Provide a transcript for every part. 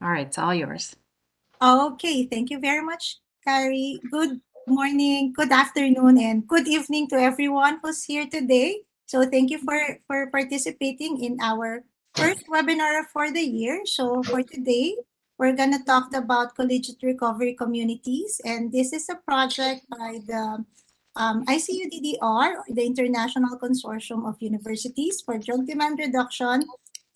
All right, it's all yours. Okay, thank you very much, Carrie. Good morning, good afternoon, and good evening to everyone who's here today. So thank you for participating in our first webinar for the year. So for today, we're going to talk about collegiate recovery communities. And this is a project by the ICUDDR, the International Consortium of Universities for Drug Demand Reduction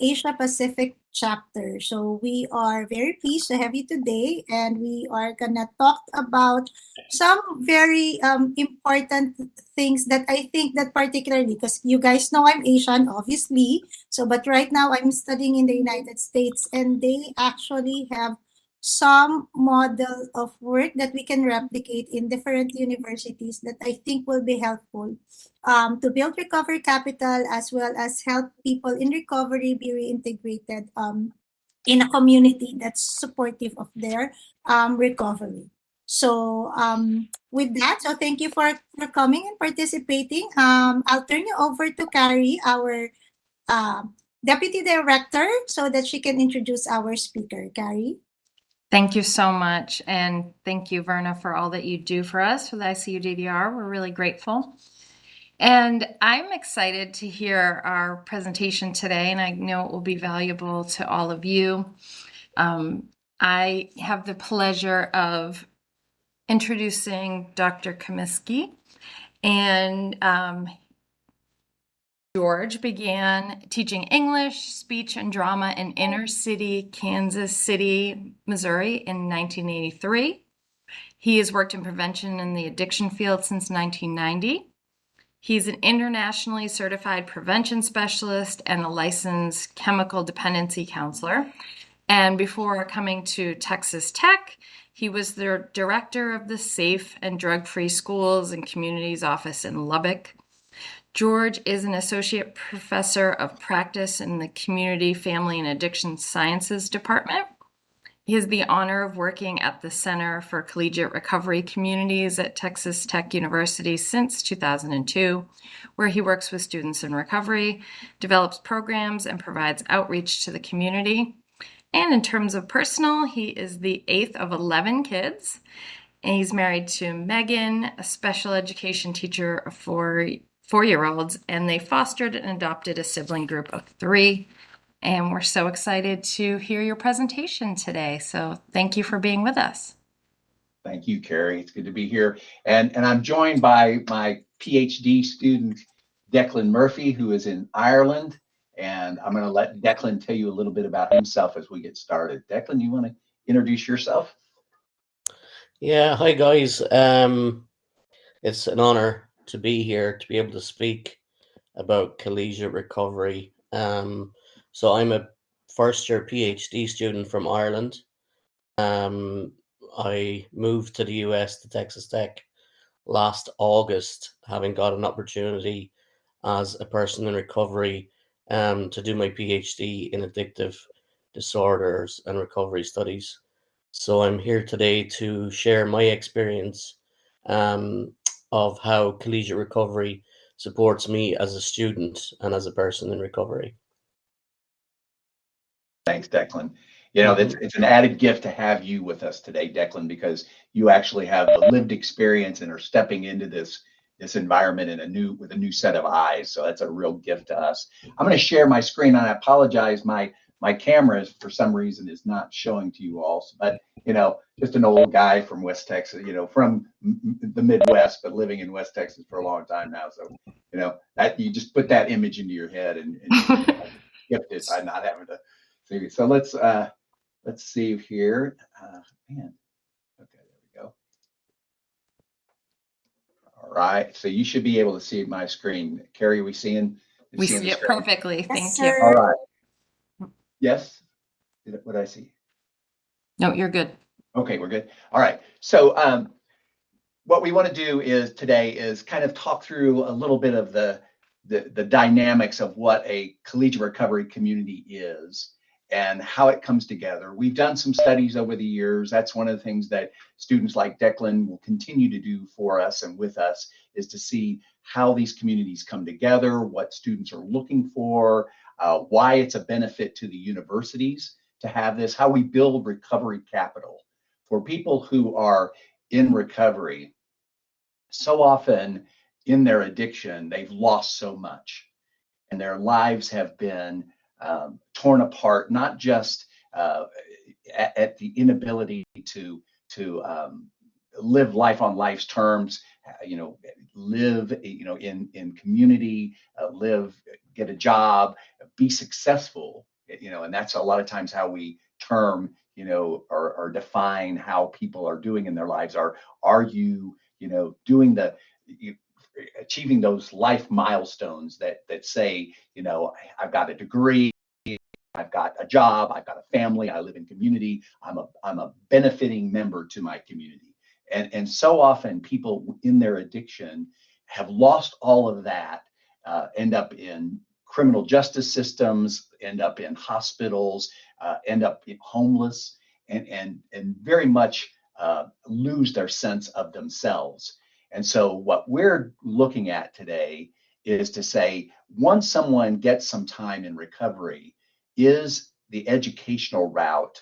Asia Pacific chapter. So we are very pleased to have you today, and we are gonna talk about some very important things that I think that particularly because you guys know I'm Asian, obviously. So, but right now I'm studying in the United States, and they actually have some model of work that we can replicate in different universities that I think will be helpful to build recovery capital as well as help people in recovery be reintegrated in a community that's supportive of their recovery. So with that, so thank you for coming and participating. I'll turn you over to Carrie, our Deputy Director, so that she can introduce our speaker. Carrie? Thank you so much. And thank you, Verna, for all that you do for us for the ICUDDR. We're really grateful. And I'm excited to hear our presentation today, and I know it will be valuable to all of you. I have the pleasure of introducing Dr. Comiskey, and George began teaching English, speech, and drama in inner city Kansas City, Missouri in 1983. He has worked in prevention in the addiction field since 1990. He's an internationally certified prevention specialist and a licensed chemical dependency counselor. And before coming to Texas Tech, he was the director of the Safe and Drug-Free Schools and Communities Office in Lubbock. George is an associate professor of practice in the Community, Family, and Addiction Sciences Department. He has the honor of working at the Center for Collegiate Recovery Communities at Texas Tech University since 2002, where he works with students in recovery, develops programs, and provides outreach to the community. And in terms of personal, he is the 8th of 11 kids, and he's married to Megan, a special education teacher for 4-year-olds, and they fostered and adopted a sibling group of 3. And we're so excited to hear your presentation today. So thank you for being with us. Thank you, Carrie. It's good to be here. And I'm joined by my PhD student, Declan Murphy, who is in Ireland. And I'm going to let Declan tell you a little bit about himself as we get started. Declan, you want to introduce yourself? Yeah, hi guys. It's an honor to be here to be able to speak about collegiate recovery. So I'm a first year PhD student from Ireland. I moved to the US to Texas Tech last August, having got an opportunity as a person in recovery to do my PhD in addictive disorders and recovery studies. So I'm here today to share my experience of how collegiate recovery supports me as a student and as a person in recovery. Thanks, Declan. You know, it's an added gift to have you with us today, Declan, because you actually have the lived experience and are stepping into this environment with a new set of eyes. So that's a real gift to us. I'm going to share my screen, and I apologize. My camera for some reason is not showing to you all, but you know, just an old guy from West Texas, you know, from the Midwest, but living in West Texas for a long time now. So, you know, that you just put that image into your head and gift it by not having to see. So let's see here. Man, okay, there we go. All right, so you should be able to see my screen. Carrie, are we seeing? We see it perfectly. Thank you. All right. Yes. What did I see? No, you're good. Okay, we're good. All right. So what we want to do today is kind of talk through a little bit of the dynamics of what a collegiate recovery community is and how it comes together. We've done some studies over the years. That's one of the things that students like Declan will continue to do for us and with us, is to see how these communities come together, what students are looking for, why it's a benefit to the universities to have this, how we build recovery capital for people who are in recovery. So often in their addiction, they've lost so much, and their lives have been torn apart, not just at the inability to live life on life's terms, live, in community, get a job, be successful, and that's a lot of times how we term, or define how people are doing in their lives. Are you, doing achieving those life milestones that say, I've got a degree, I've got a job, I've got a family, I live in community, I'm a benefiting member to my community. And so often people in their addiction have lost all of that, end up in criminal justice systems, end up in hospitals, end up homeless, and very much lose their sense of themselves. And so what we're looking at today is to say, once someone gets some time in recovery, is the educational route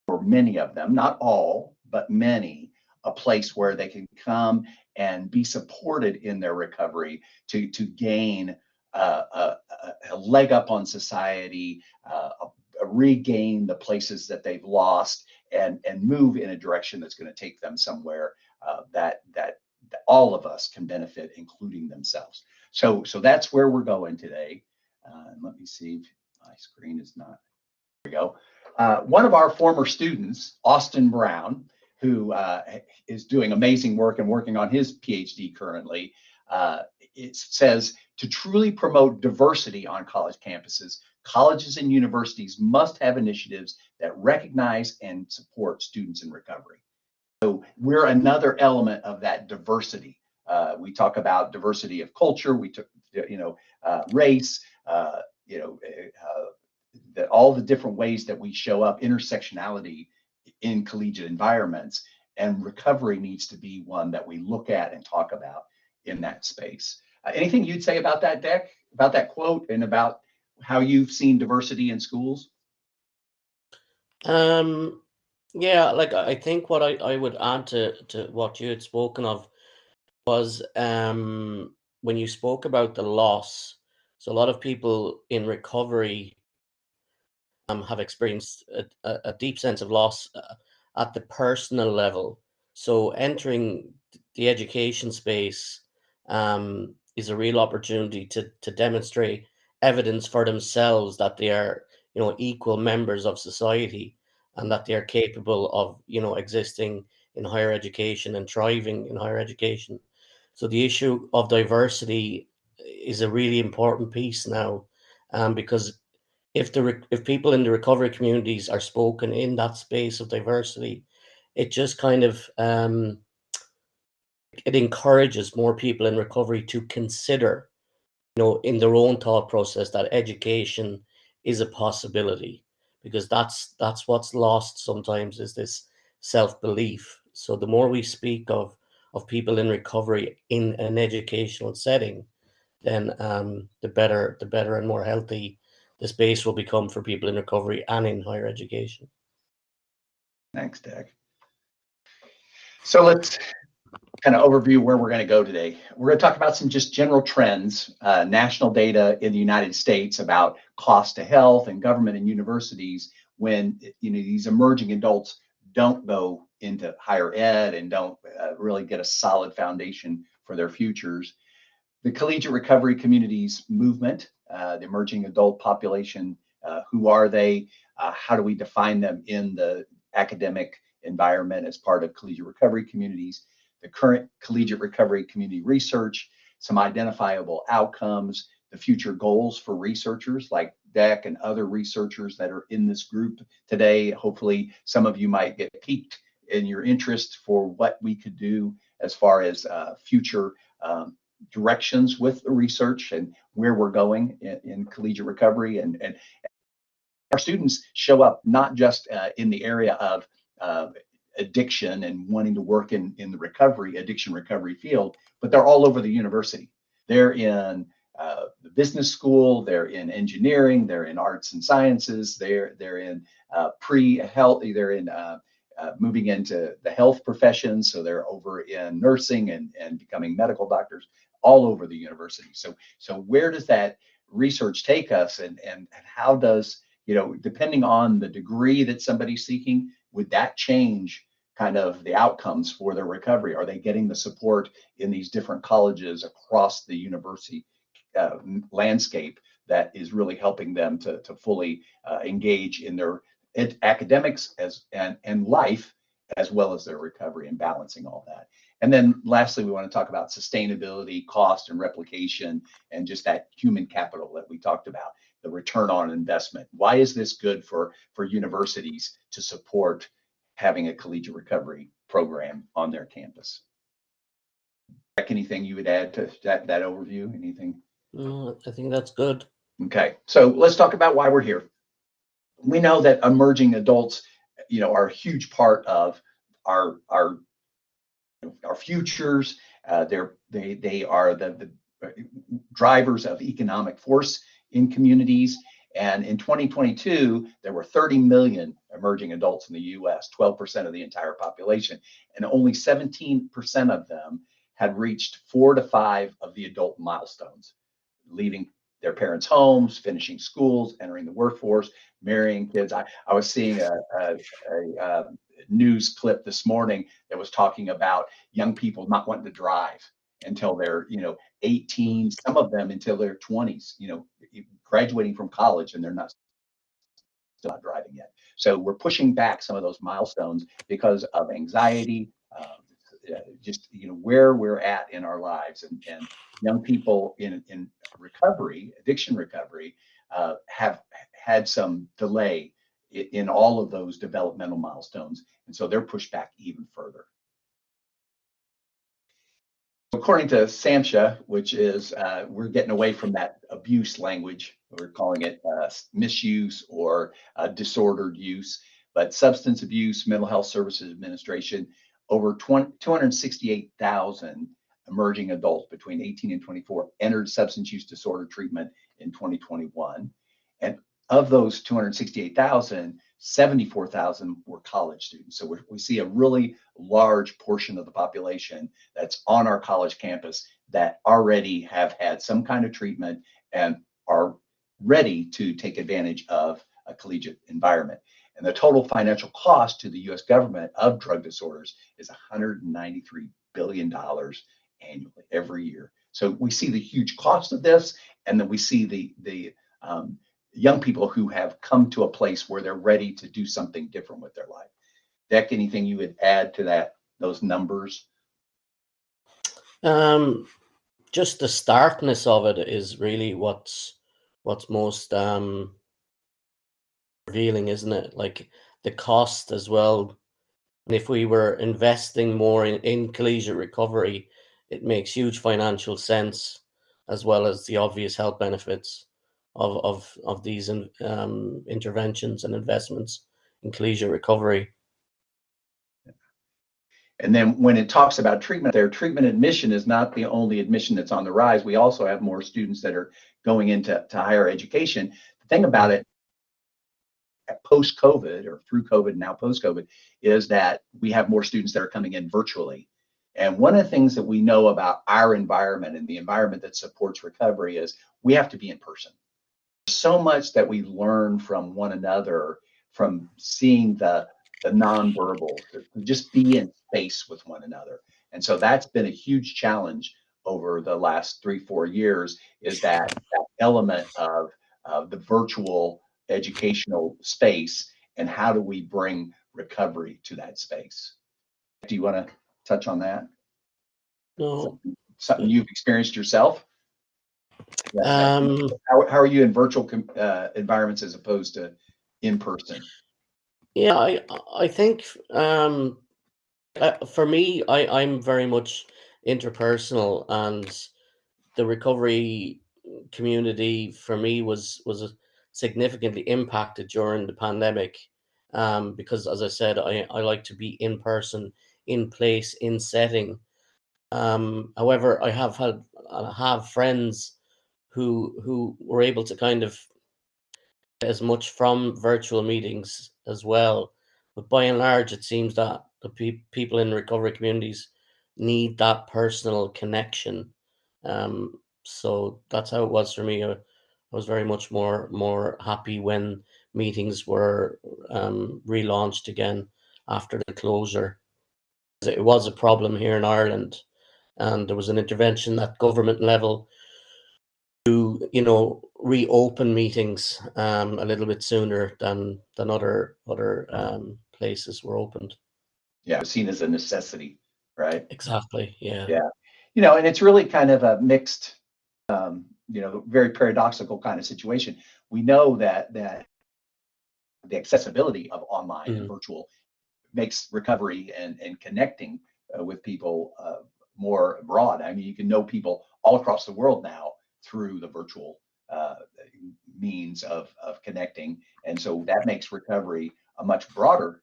for many of them, not all, but many, a place where they can come and be supported in their recovery to gain a leg up on society, regain the places that they've lost, and move in a direction that's going to take them somewhere that all of us can benefit, including themselves. So that's where we're going today. Let me see if my screen is not. There we go. One of our former students, Austin Brown, who is doing amazing work and working on his PhD currently, it says, to truly promote diversity on college campuses, colleges and universities must have initiatives that recognize and support students in recovery. So we're another element of that diversity. We talk about diversity of culture. We took, race, all the different ways that we show up, intersectionality in collegiate environments, and recovery needs to be one that we look at and talk about in that space. Anything you'd say about that, Deck, about that quote, and about how you've seen diversity in schools? Yeah, like I think what I would add to what you had spoken of was when you spoke about the loss. So a lot of people in recovery have experienced a deep sense of loss at the personal level. So entering the education space is a real opportunity to demonstrate evidence for themselves that they are, equal members of society, and that they are capable of, existing in higher education and thriving in higher education. So the issue of diversity is a really important piece now, because if people in the recovery communities are spoken in that space of diversity, it just kind of it encourages more people in recovery to consider, in their own thought process, that education is a possibility, because that's what's lost sometimes, is this self-belief. So the more we speak of people in recovery in an educational setting, then the better and more healthy the space will become for people in recovery and in higher education. Thanks, Deck. So let's kind of overview where we're going to go today. We're going to talk about some just general trends, national data in the United States about cost to health and government and universities when these emerging adults don't go into higher ed and don't really get a solid foundation for their futures. The collegiate recovery communities movement, the emerging adult population, who are they? How do we define them in the academic environment as part of collegiate recovery communities? The current collegiate recovery community research, some identifiable outcomes, the future goals for researchers like Deck and other researchers that are in this group today. Hopefully some of you might get piqued in your interest for what we could do as far as future directions with the research and where we're going in collegiate recovery. And our students show up not just in the area of addiction and wanting to work in the addiction recovery field, but they're all over the university. They're in the business school, they're in engineering, they're in arts and sciences, they're in pre-health, they're in moving into the health profession, so they're over in nursing and becoming medical doctors all over the university. So where does that research take us, and how does, depending on the degree that somebody's seeking, would that change kind of the outcomes for their recovery? Are they getting the support in these different colleges across the university landscape that is really helping them to fully engage in their academics and life, as well as their recovery, and balancing all that? And then lastly, we want to talk about sustainability, cost, and replication, and just that human capital that we talked about, the return on investment. Why is this good for universities to support having a collegiate recovery program on their campus? Anything you would add to that overview? Anything? No, I think that's good. Okay, so let's talk about why we're here. We know that emerging adults, are a huge part of our futures. They are the drivers of economic force in communities. And in 2022, there were 30 million emerging adults in the U.S., 12% of the entire population, and only 17% of them had reached 4 to 5 of the adult milestones: leaving their parents' homes, finishing schools, entering the workforce, marrying kids. I was seeing a news clip this morning that was talking about young people not wanting to drive until they're 18, some of them until their 20s, graduating from college, and they're still not driving yet. So we're pushing back some of those milestones because of anxiety, just where we're at in our lives, and young people in recovery, addiction recovery, have had some delay in all of those developmental milestones, and so they're pushed back even further. According to SAMHSA, which is, we're getting away from that abuse language. We're calling it misuse or disordered use, but Substance Abuse Mental Health Services Administration, over 268,000 emerging adults between 18 and 24 entered substance use disorder treatment in 2021. And of those 268,000, 74,000 were college students. So we see a really large portion of the population that's on our college campus that already have had some kind of treatment and are ready to take advantage of a collegiate environment. And the total financial cost to the U.S. government of drug disorders is $193 billion annually, every year. So we see the huge cost of this, and then we see the young people who have come to a place where they're ready to do something different with their life. Deck, anything you would add to those numbers? Just the starkness of it is really what's most revealing, isn't it? Like the cost as well. And if we were investing more in collegiate recovery, it makes huge financial sense, as well as the obvious health benefits of these interventions and investments in collegiate recovery. And then when it talks about treatment, their treatment admission is not the only admission that's on the rise. We also have more students that are going into higher education. The thing about it, post-COVID, or through COVID, now post-COVID, is that we have more students that are coming in virtually. And one of the things that we know about our environment and the environment that supports recovery is we have to be in person. There's so much that we learn from one another, from seeing the nonverbal, to just be in space with one another. And so that's been a huge challenge over the last 3-4 years, is that element of the virtual educational space, and how do we bring recovery to that space? Do you want to touch on that? No. Something you've experienced yourself? Um, How are you in virtual environments as opposed to in person? Yeah, I think for me, I'm very much interpersonal, and the recovery community for me was significantly impacted during the pandemic, because, as I said, I like to be in person, in place, in setting. However, I have friends who were able to kind of as much from virtual meetings as well. But by and large, it seems that the people in recovery communities need that personal connection. So that's how it was for me. I was very much more happy when meetings were relaunched again after the closure. It was a problem here in Ireland, and there was an intervention at government level to, reopen meetings a little bit sooner than other places were opened. Yeah, it was seen as a necessity, right? Exactly. Yeah. Yeah. And it's really kind of a mixed, very paradoxical kind of situation. We know that the accessibility of online and virtual makes recovery and connecting with people more broad. I mean, you can know people all across the world now through the virtual means of connecting, and so that makes recovery a much broader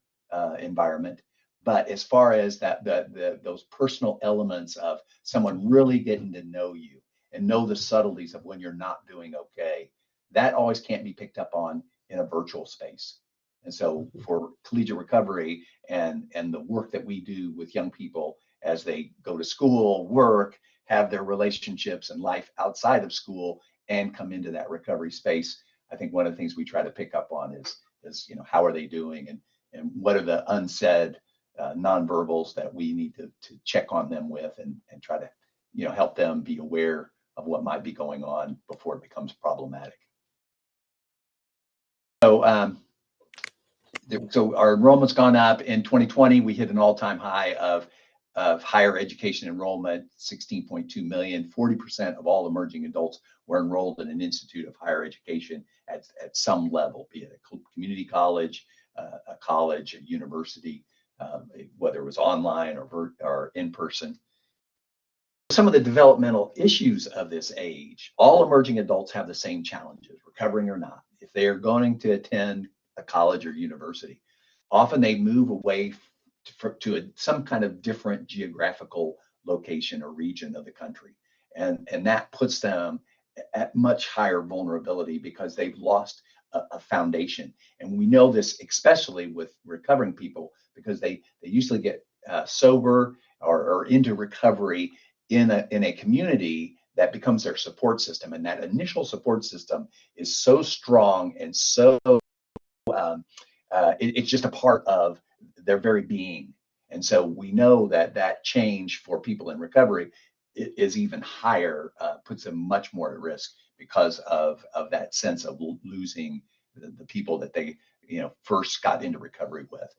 environment. But as far as those personal elements of someone really getting to know you and know the subtleties of when you're not doing okay, that always can't be picked up on in a virtual space. And so for collegiate recovery and the work that we do with young people as they go to school, work, have their relationships and life outside of school and come into that recovery space, I think one of the things we try to pick up on is how are they doing, and what are the unsaid nonverbals that we need to check on them with and try to help them be aware of what might be going on before it becomes problematic. So our enrollment's gone up. In 2020, we hit an all-time high of higher education enrollment, 16.2 million. 40% of all emerging adults were enrolled in an institute of higher education at some level, be it a community college, a college, a university, whether it was online or in person. Some of the developmental issues of this age, all emerging adults have the same challenges, recovering or not. If they are going to attend a college or university, often they move away to some kind of different geographical location or region of the country. And that puts them at much higher vulnerability because they've lost a foundation. And we know this especially with recovering people because they usually get sober or into recovery in a community that becomes their support system. And that initial support system is so strong and so it's just a part of their very being. And so we know that change for people in recovery is even higher, puts them much more at risk because of that sense of losing the people that they first got into recovery with.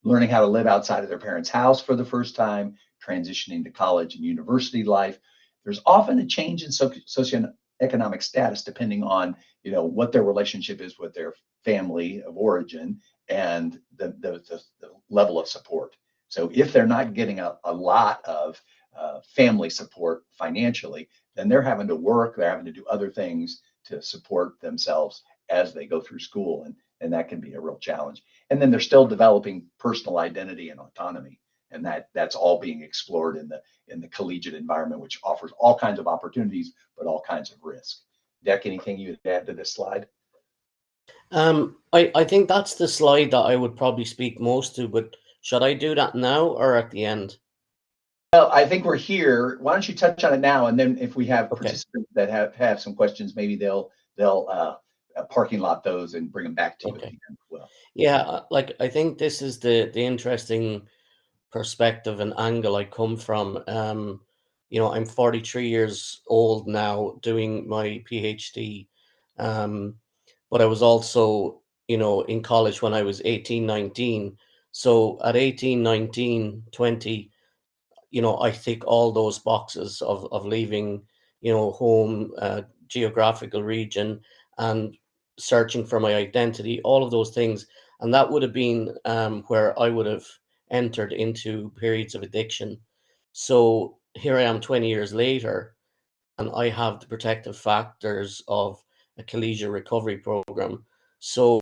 Learning how to live outside of their parents' house for the first time, transitioning to college and university life. There's often a change in socioeconomic status depending on what their relationship is with their family of origin and the level of support. So if they're not getting a lot of family support financially, then they're having to work, they're having to do other things to support themselves as they go through school, and that can be a real challenge. And then they're still developing personal identity and autonomy, and that's all being explored in the collegiate environment, which offers all kinds of opportunities but all kinds of risk. Deck, anything you'd add to this slide? I think that's the slide that I would probably speak most to, but should I do that now or at the end? Well, I think we're here. Why don't you touch on it now, and then if we have Okay. participants that have some questions, maybe they'll parking lot those and bring them back to you at the end as well. Yeah, like I think this is the interesting perspective and angle I come from. I'm 43 years old now doing my PhD. But I was also, in college when I was 18, 19. So at 18, 19, 20, I tick all those boxes of leaving, home, geographical region, and searching for my identity, all of those things. And that would have been where I would have entered into periods of addiction. So here I am 20 years later, and I have the protective factors of a collegiate recovery program. So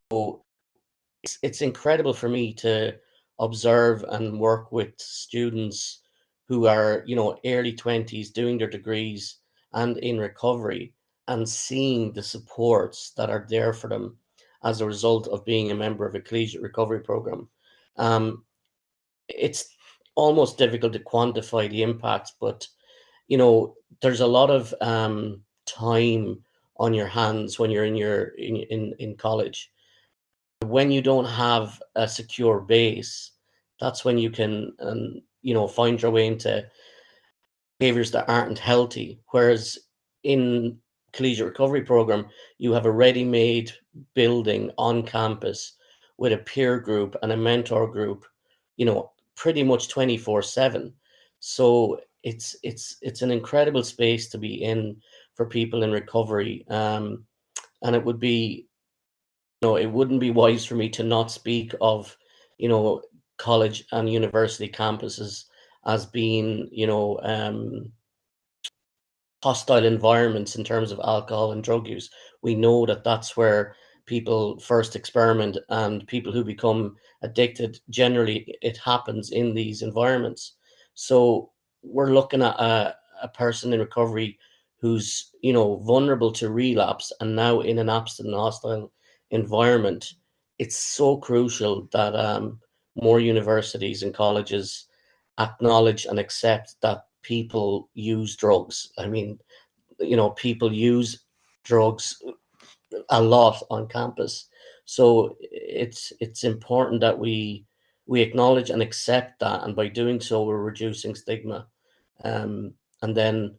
it's incredible for me to observe and work with students who are, early 20s doing their degrees and in recovery. and seeing the supports that are there for them as a result of being a member of a collegiate recovery program. It's almost difficult to quantify the impact, but there's a lot of time on your hands when you're in college. When you don't have a secure base, that's when you can find your way into behaviors that aren't healthy. Whereas in collegiate recovery program, you have a ready-made building on campus with a peer group and a mentor group, pretty much 24/7. So it's an incredible space to be in for people in recovery. And it wouldn't be wise for me to not speak of, college and university campuses as being, hostile environments in terms of alcohol and drug use. We know that that's where people first experiment, and people who become addicted, generally it happens in these environments. So we're looking at a person in recovery who's vulnerable to relapse, and now in an abstinent hostile environment. It's so crucial that more universities and colleges acknowledge and accept that people use drugs. I mean, people use drugs a lot on campus. So it's important that we acknowledge and accept that, and by doing so, we're reducing stigma, and then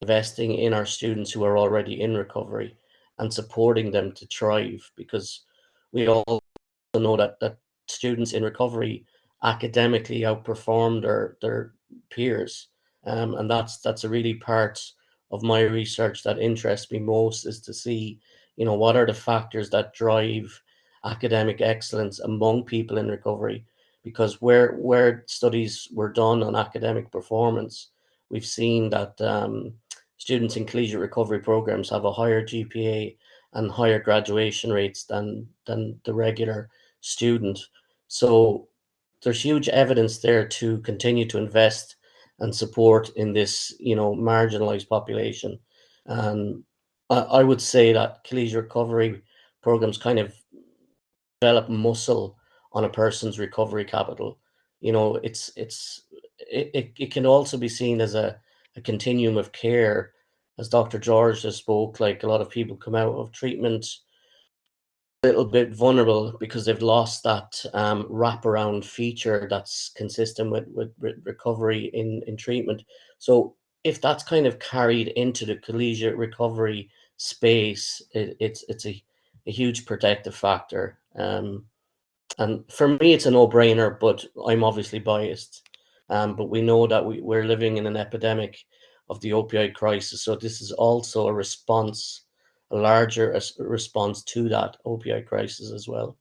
investing in our students who are already in recovery and supporting them to thrive, because we all know that students in recovery academically outperform their peers, and that's a really part of my research that interests me most, is to see what are the factors that drive academic excellence among people in recovery. Because where studies were done on academic performance, we've seen that students in collegiate recovery programs have a higher GPA and higher graduation rates than the regular student. So there's huge evidence there to continue to invest and support in this, marginalized population. And I would say that collegiate recovery programs kind of develop muscle on a person's recovery capital. It can also be seen as a continuum of care. As Dr. George just spoke, like, a lot of people come out of treatment a little bit vulnerable because they've lost that wraparound feature that's consistent with recovery in treatment. So if that's kind of carried into the collegiate recovery space, it's a huge protective factor. And for me, it's a no-brainer, but I'm obviously biased. But we know that we're living in an epidemic of the opioid crisis. So this is also a response, a larger response to that opioid crisis as well.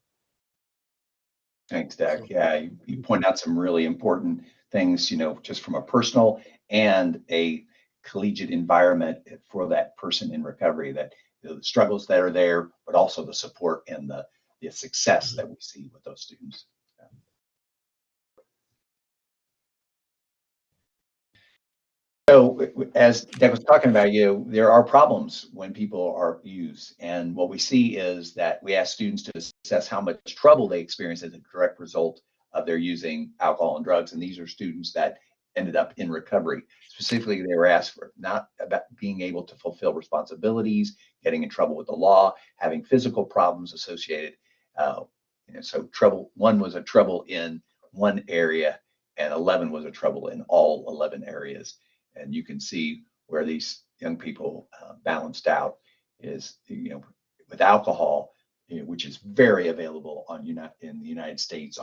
Thanks, Doug. Yeah, you point out some really important things, just from a personal and a collegiate environment for that person in recovery, that the struggles that are there, but also the support and the success that we see with those students. So as Doug was talking about, there are problems when people are used. And what we see is that we ask students to assess how much trouble they experience as a direct result of their using alcohol and drugs. And these are students that ended up in recovery. Specifically, they were asked for not about being able to fulfill responsibilities, getting in trouble with the law, having physical problems associated. So one was a trouble in one area, and 11 was a trouble in all 11 areas. And you can see where these young people balanced out is, with alcohol, which is very available in the United States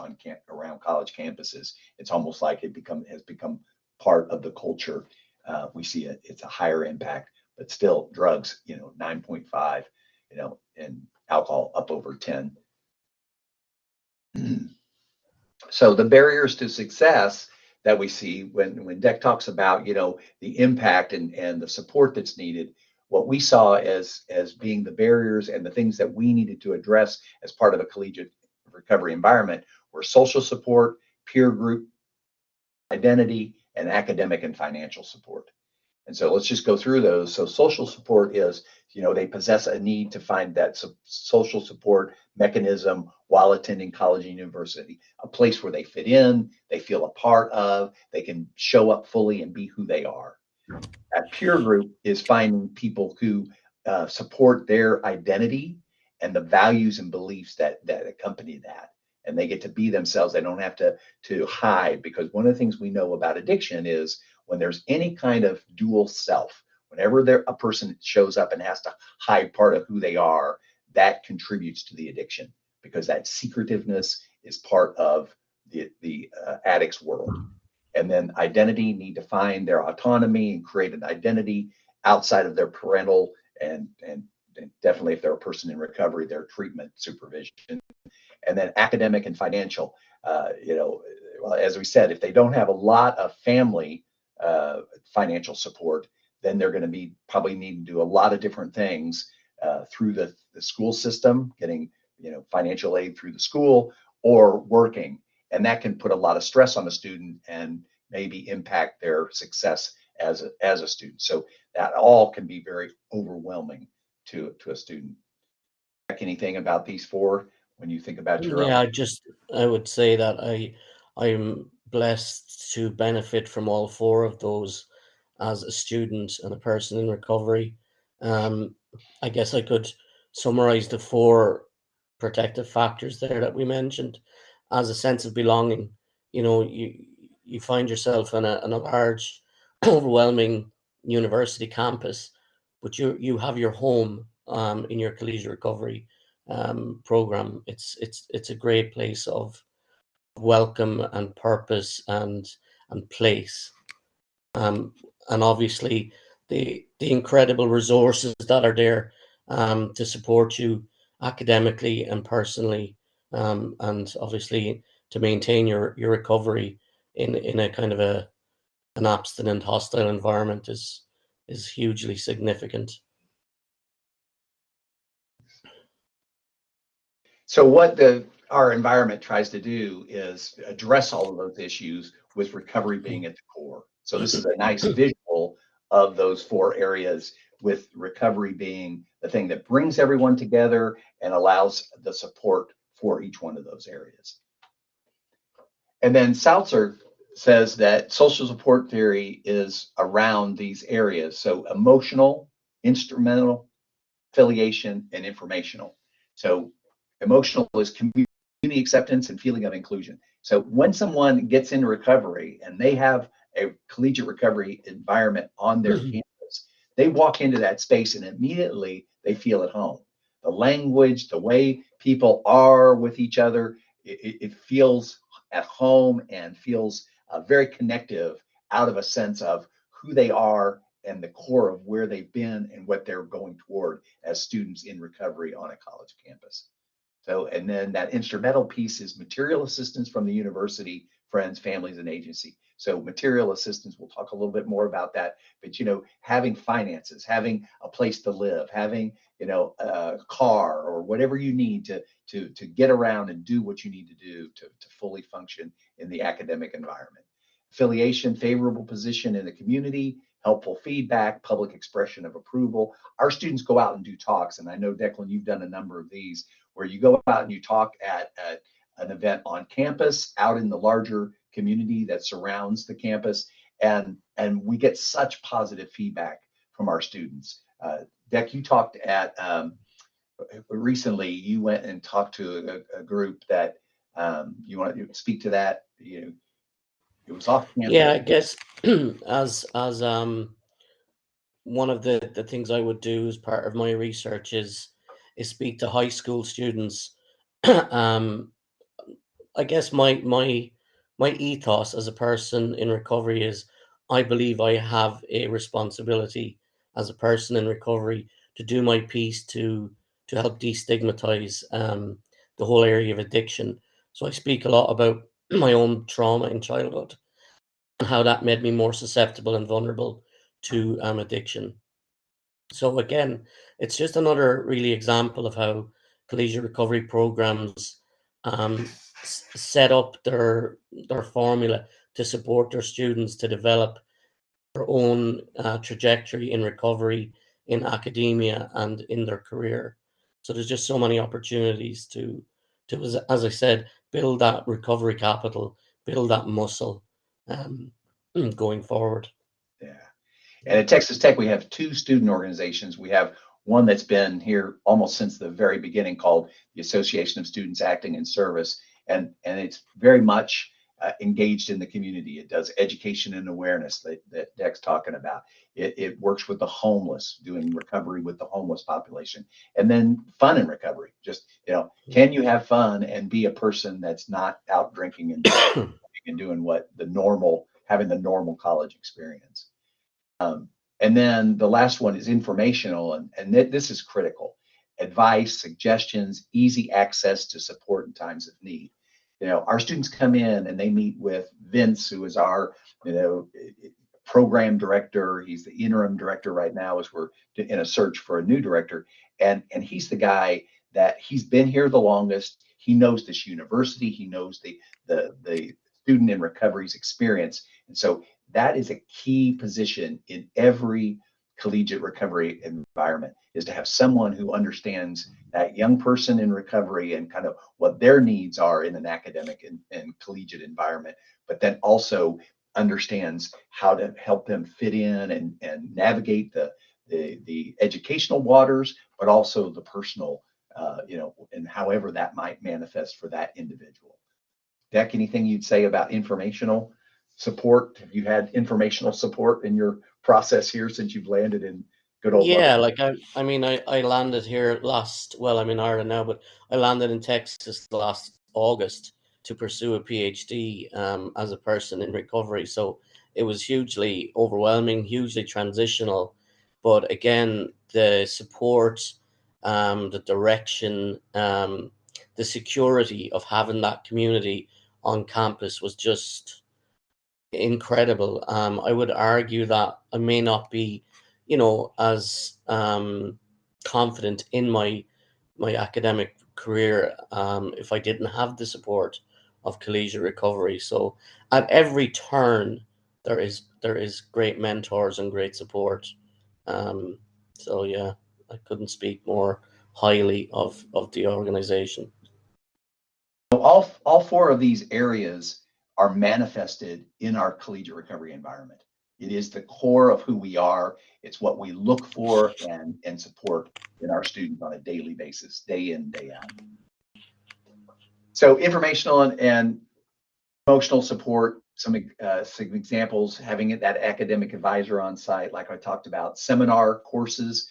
around college campuses. It's almost like it has become part of the culture. We see it's a higher impact, but still drugs, 9.5, and alcohol up over 10. So the barriers to success that we see when Deck talks about, the impact and the support that's needed, what we saw as being the barriers and the things that we needed to address as part of a collegiate recovery environment were social support, peer group identity, and academic and financial support. And so let's just go through those. So social support is, they possess a need to find that social support mechanism while attending college and university, a place where they fit in, they feel a part of, they can show up fully and be who they are. That peer group is finding people who support their identity and the values and beliefs that accompany that. And they get to be themselves. They don't have to hide, because one of the things we know about addiction is when there's any kind of dual self, whenever a person shows up and has to hide part of who they are, that contributes to the addiction, because that secretiveness is part of the addict's world. And then identity, need to find their autonomy and create an identity outside of their parental and definitely, if they're a person in recovery, their treatment supervision. And then academic and financial. Well, as we said, if they don't have a lot of family financial support, then they're going to be probably need to do a lot of different things through the school system, getting financial aid through the school, or working. And that can put a lot of stress on a student and maybe impact their success as a student. So that all can be very overwhelming to a student. Anything about these four when you think about your Yeah, own? I would say that I'm blessed to benefit from all four of those as a student and a person in recovery. I guess I could summarize the four protective factors there that we mentioned as a sense of belonging. You find yourself in a large, overwhelming university campus, but you have your home in your collegiate recovery program. It's a great place of welcome and purpose and place. And obviously the incredible resources that are there to support you academically and personally, and obviously to maintain your recovery in a kind of an abstinent, hostile environment is hugely significant. So what our environment tries to do is address all of those issues with recovery being at the core. So this is a nice visual of those four areas, with recovery being the thing that brings everyone together and allows the support for each one of those areas. And then Salzer says that social support theory is around these areas. So emotional, instrumental, affiliation, and informational. So emotional is community acceptance and feeling of inclusion. So when someone gets into recovery and they have a collegiate recovery environment on their campus, they walk into that space and immediately they feel at home. The language, the way people are with each other, it feels at home and feels very connective, out of a sense of who they are and the core of where they've been and what they're going toward as students in recovery on a college campus. So, and then that instrumental piece is material assistance from the university, friends, families, and agency. So material assistance, we'll talk a little bit more about that, but having finances, having a place to live, having, a car or whatever you need to get around and do what you need to do to fully function in the academic environment. Affiliation, favorable position in the community, helpful feedback, public expression of approval. Our students go out and do talks, and I know, Declan, you've done a number of these, where you go out and you talk at an event on campus, out in the larger community that surrounds the campus, and we get such positive feedback from our students. Dec, you talked at recently. You went and talked to a group that you want to speak to that. It was off campus. Yeah, I guess as one of the things I would do as part of my research is speak to high school students. I guess my ethos as a person in recovery is, I believe I have a responsibility as a person in recovery to do my piece to help destigmatize the whole area of addiction. So I speak a lot about my own trauma in childhood and how that made me more susceptible and vulnerable to addiction. So again, it's just another really example of how collegiate recovery programs set up their formula to support their students to develop own trajectory in recovery, in academia, and in their career. So there's just so many opportunities to as I said, build that recovery capital, build that muscle going forward. Yeah. And at Texas Tech, we have two student organizations. We have one that's been here almost since the very beginning called the Association of Students Acting in Service. And it's very much engaged in the community. It does education and awareness that Deck's talking about. It works with the homeless, doing recovery with the homeless population. And then fun and recovery. Just, can you have fun and be a person that's not out drinking and doing what having the normal college experience. And then the last one is informational, and this is critical. Advice, suggestions, easy access to support in times of need. Our students come in and they meet with Vince, who is our, program director. He's the interim director right now as we're in a search for a new director. And he's the guy that he's been here the longest. He knows this university. He knows the student in recovery's experience. And so that is a key position in every collegiate recovery environment, is to have someone who understands that young person in recovery and kind of what their needs are in an academic and collegiate environment, but then also understands how to help them fit in and navigate the educational waters, but also the personal, and however that might manifest for that individual. Deck, anything you'd say about informational support? Have you had informational support in your process here since you've landed in good old Yeah, Lubbock? I landed here I'm in Ireland now, but I landed in Texas last August to pursue a PhD as a person in recovery. So it was hugely overwhelming, hugely transitional. But again, the support, the direction, the security of having that community on campus was just incredible. I would argue that I may not be, as confident in my academic career if I didn't have the support of collegiate recovery. So at every turn, there is great mentors and great support. So yeah, I couldn't speak more highly of the organization. So all four of these areas are manifested in our collegiate recovery environment. It is the core of who we are. It's what we look for and support in our students on a daily basis, day in, day out. So informational and emotional support, some examples, having that academic advisor on site, like I talked about, seminar courses.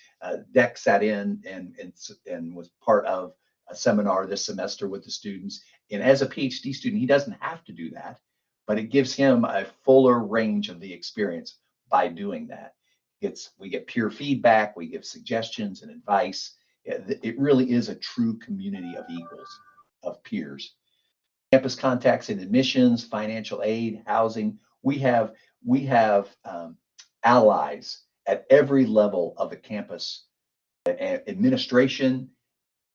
Deck sat in and was part of a seminar this semester with the students. And as a PhD student, he doesn't have to do that, but it gives him a fuller range of the experience by doing that. We get peer feedback, we give suggestions and advice. It really is a true community of equals, of peers. Campus contacts and admissions, financial aid, housing. We have allies at every level of the campus, administration,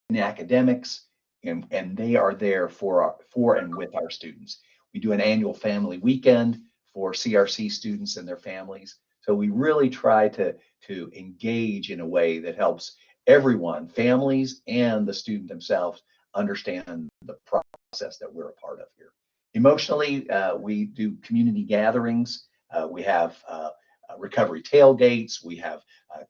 and academics, and they are there for and with our students. We do an annual family weekend for CRC students and their families. So we really try to engage in a way that helps everyone, families and the student themselves, understand the process that we're a part of here. Emotionally, we do community gatherings. We have recovery tailgates. We have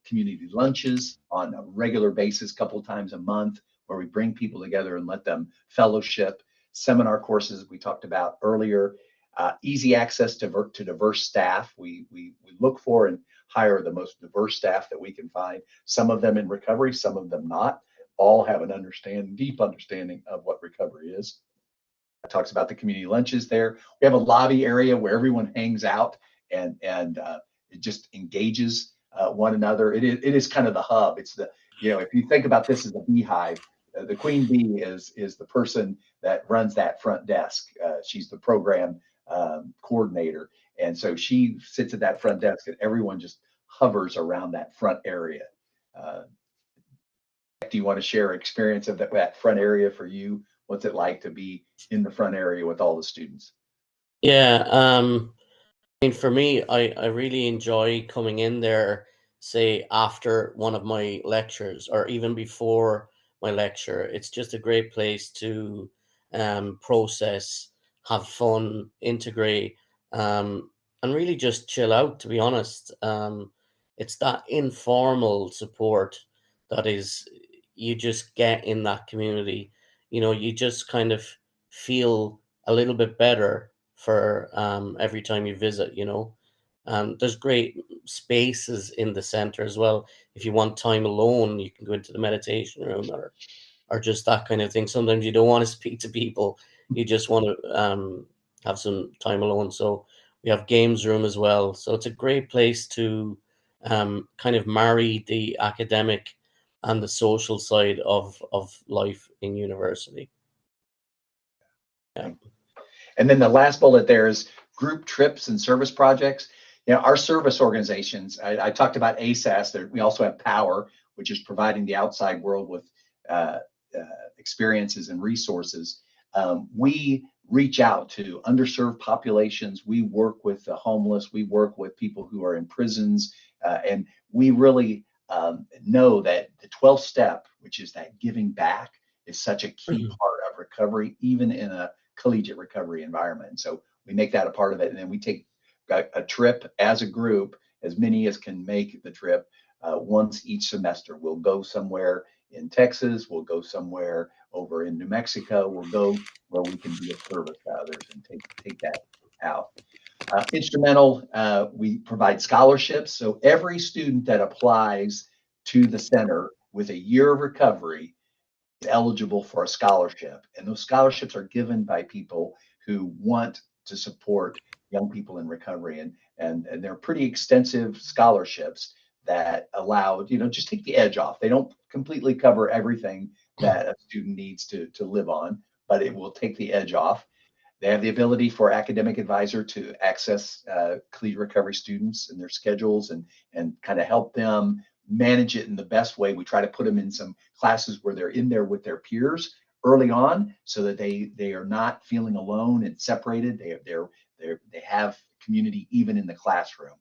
community lunches on a regular basis, a couple of times a month, where we bring people together and let them fellowship. Seminar courses we talked about earlier. Easy access to diverse staff. We look for and hire the most diverse staff that we can find. Some of them in recovery, some of them not. All have an deep understanding of what recovery is. It talks about the community lunches there. We have a lobby area where everyone hangs out and it just engages one another. It is kind of the hub. It's if you think about this as a beehive, the queen bee is the person that runs that front desk. She's the program coordinator, and so she sits at that front desk, and everyone just hovers around that front area. Do you want to share experience of that front area for you? What's it like to be in the front area with all the students? Yeah, I mean, for me, I really enjoy coming in there, say, after one of my lectures or even before my lecture. It's just a great place to process, have fun, integrate, and really just chill out, to be honest. It's that informal support that is, you just get in that community. You know, you just kind of feel a little bit better for every time you visit, you know. There's great spaces in the center as well. If you want time alone, you can go into the meditation room or just that kind of thing. Sometimes you don't want to speak to people. You just want to have some time alone. So we have games room as well. So it's a great place to kind of marry the academic and the social side of life in university. Yeah. And then the last bullet there is group trips and service projects. You know, our service organizations, I talked about ASAS. There, we also have POWER, which is providing the outside world with experiences and resources. We reach out to underserved populations. We work with the homeless. We work with people who are in prisons. And we really know that the 12th step, which is that giving back, is such a key part of recovery, even in a collegiate recovery environment. So we make that a part of it. And then we take a trip as a group, as many as can make the trip once each semester. We'll go somewhere in Texas, we'll go somewhere over in New Mexico, we'll go where we can be of service to others and take that out. Instrumental, we provide scholarships. So every student that applies to the center with a year of recovery is eligible for a scholarship. And those scholarships are given by people who want to support young people in recovery. And they're pretty extensive scholarships that allow, you know, just take the edge off. They don't completely cover everything that a student needs to live on, but it will take the edge off. They have the ability for academic advisor to access collegiate recovery students and their schedules and kind of help them manage it in the best way. We try to put them in some classes where they're in there with their peers early on, so that they are not feeling alone and separated. They have community even in the classroom.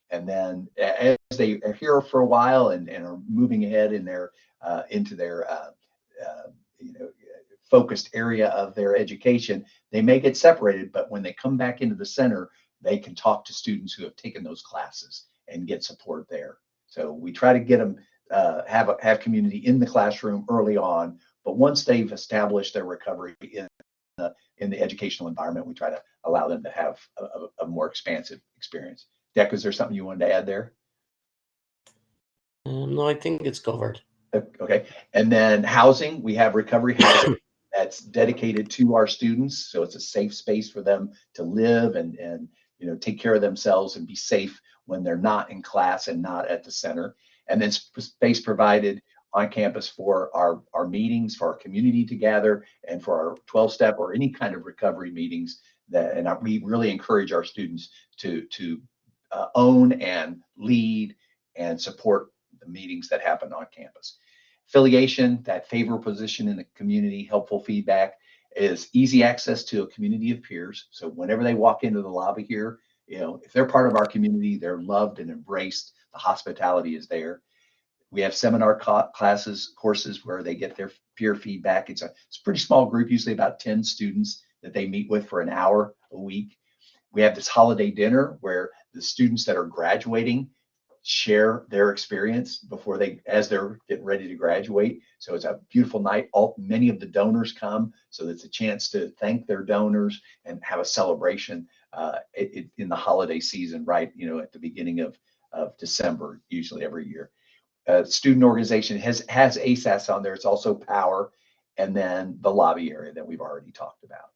And then as they are here for a while and are moving ahead in their into their you know, focused area of their education, they may get separated, but when they come back into the center, they can talk to students who have taken those classes and get support there. So we try to get them have community in the classroom early on, but once they've established their recovery in the educational environment, we try to allow them to have a more expansive experience. Deck, is there something you wanted to add there? No, I think it's covered. Okay. And then housing, we have recovery housing that's dedicated to our students. So it's a safe space for them to live and you know, take care of themselves and be safe when they're not in class and not at the center. And then space provided on campus for our meetings, for our community to gather, and for our 12-step or any kind of recovery meetings. And we really encourage our students to own and lead and support the meetings that happen on campus. Affiliation, that favorable position in the community, helpful feedback, is easy access to a community of peers. So whenever they walk into the lobby here, you know, if they're part of our community, they're loved and embraced. The hospitality is there. We have seminar courses where they get their peer feedback. It's a pretty small group, usually about 10 students that they meet with for an hour a week. We have this holiday dinner where the students that are graduating share their experience before as they're getting ready to graduate. So it's a beautiful night. Many of the donors come, so it's a chance to thank their donors and have a celebration in the holiday season, right? You know, at the beginning of December, usually every year. Student organization has ASAS on there. It's also POWER, and then the lobby area that we've already talked about.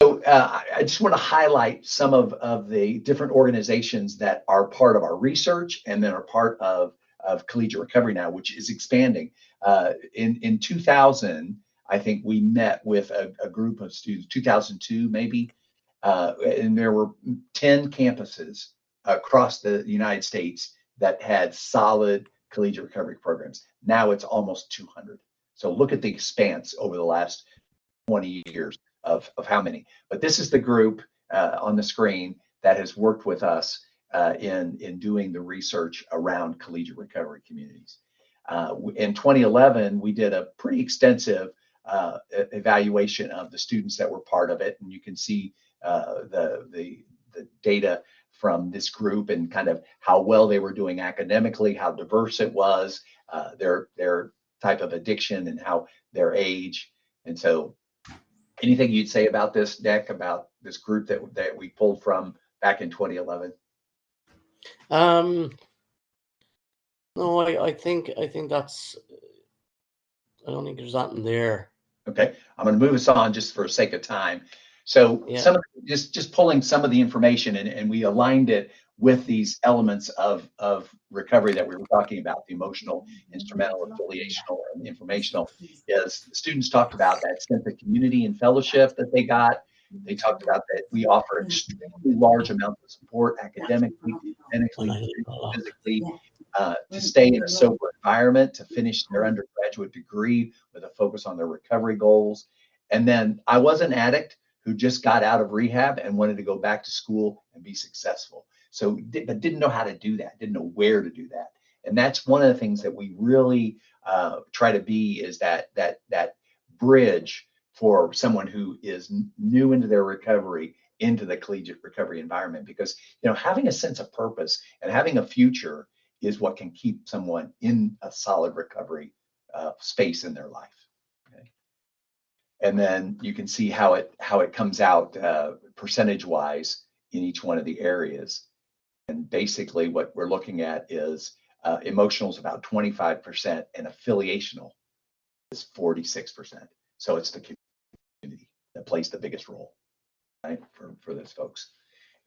So I just want to highlight some of the different organizations that are part of our research and then are part of collegiate recovery now, which is expanding. In 2000, I think we met with a group of students, 2002 maybe, and there were 10 campuses across the United States that had solid collegiate recovery programs. Now it's almost 200. So look at the expanse over the last 20 years of how many. But this is the group on the screen that has worked with us in doing the research around collegiate recovery communities. In 2011, we did a pretty extensive evaluation of the students that were part of it, and you can see the data from this group and kind of how well they were doing academically, how diverse it was, their type of addiction, and how their age. And so, anything you'd say about this, Nick, about this group that we pulled from back in 2011? No, I think that's. I don't think there's nothing there. Okay, I'm going to move us on just for sake of time. So some of just pulling some of the information, and we aligned it with these elements of recovery that we were talking about: the emotional, instrumental, affiliational, and informational. Is the students talked about that sense of community and fellowship that they got. They talked about that we offer extremely large amounts of support academically, medically, physically, to stay in a sober environment, to finish their undergraduate degree with a focus on their recovery goals. And then I was an addict who just got out of rehab and wanted to go back to school and be successful. So, but didn't know how to do that, didn't know where to do that. And that's one of the things that we really try to be, is that bridge for someone who is new into their recovery, into the collegiate recovery environment. Because, you know, having a sense of purpose and having a future is what can keep someone in a solid recovery space in their life. Okay. And then you can see how it comes out percentage wise in each one of the areas. And basically what we're looking at is emotional is about 25% and affiliational is 46%. So it's the community that plays the biggest role, right, for those folks.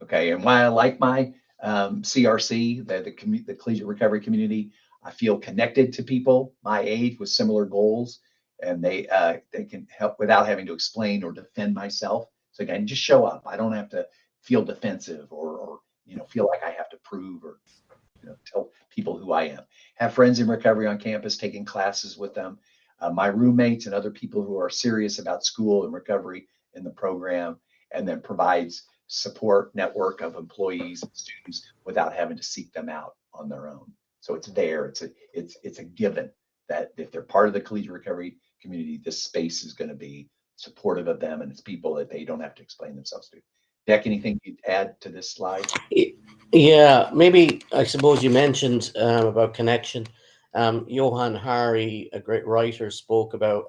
Okay, and while I like my CRC, the collegiate recovery community, I feel connected to people my age with similar goals, and they can help without having to explain or defend myself. So again, just show up. I don't have to feel defensive or feel like I have to prove or tell people who I am. Have friends in recovery on campus, taking classes with them. My roommates and other people who are serious about school and recovery in the program, and then provides support network of employees and students without having to seek them out on their own. So it's there. It's a given that if they're part of the collegiate recovery community, this space is going to be supportive of them, and it's people that they don't have to explain themselves to. Deck, anything you'd add to this slide? Yeah, maybe I suppose you mentioned about connection. Johann Hari, a great writer, spoke about